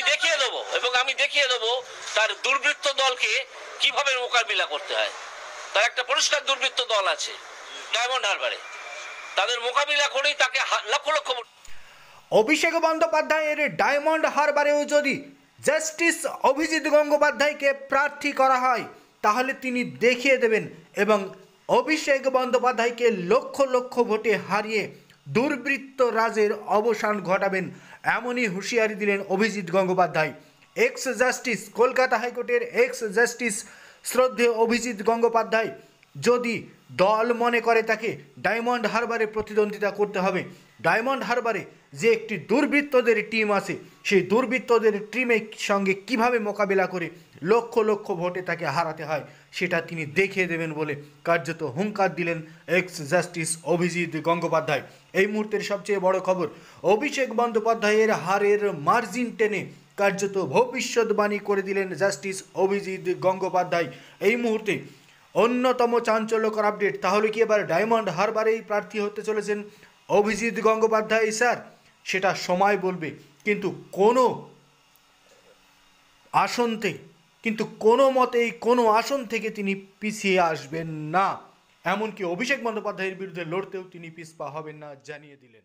দেখিয়ে দেবো এবং আমি দেখিয়ে দেবো তার দুর্বৃত্ত দলকে কিভাবে মোকাবিলা করতে হয়। তার একটা পরিষ্কার দুর্বৃত্ত দল আছে ডায়মন্ড হারবারে, তাদের মোকাবিলা করেই তাকে লক্ষ লক্ষ। অভিষেক বন্দ্যোপাধ্যায়ের ডায়মন্ড হারবারেও যদি জাস্টিস অভিজিৎ গঙ্গোপাধ্যায়কে প্রার্থী করা হয় তাহলে তিনি দেখিয়ে দেবেন এবং অভিষেক বন্দ্যোপাধ্যায়কে লক্ষ লক্ষ ভোটে হারিয়ে দুর্বৃত্ত রাজের অবসান ঘটাবেন, এমনই হুঁশিয়ারি দিলেন অভিজিৎ গঙ্গোপাধ্যায়। এক্স জাস্টিস, কলকাতা হাইকোর্টের এক্স জাস্টিস শ্রদ্ধেয় অভিজিৎ গঙ্গোপাধ্যায় যদি দল মনে করে তাকে ডায়মন্ড হারবারে প্রতিদ্বন্দ্বিতা করতে হবে, ডায়মন্ড হারবারে যে একটি দুর্বৃত্তদের টিম আছে সেই দুর্বৃত্তদের টিমের সঙ্গে কিভাবে মোকাবিলা করে লক্ষ লক্ষ ভোটে তাকে হারাতে হয় সেটা তিনি দেখিয়ে দেবেন বলে কার্যত হুঙ্কার দিলেন এক্স জাস্টিস অভিজিৎ গঙ্গোপাধ্যায়। এই মুহূর্তের সবচেয়ে বড় খবর, অভিষেক বন্দ্যোপাধ্যায়ের হারের মার্জিন টেনে কার্যত ভবিষ্যৎবাণী করে দিলেন জাস্টিস অভিজিৎ গঙ্গোপাধ্যায়। এই মুহূর্তে অন্যতম চাঞ্চল্যকর আপডেট, তাহলে কি এবার ডায়মন্ড হারবারেই প্রার্থী হতে চলেছেন অভিজিৎ গঙ্গোপাধ্যায় স্যার? সেটা সময় বলবে, কিন্তু কোনো মতেই কোনো আসন থেকে তিনি পিছিয়ে আসবেন না, এমনকি অভিষেক বন্দ্যোপাধ্যায়ের বিরুদ্ধে লড়তেও তিনি পিছপা হবেন না জানিয়ে দিলেন।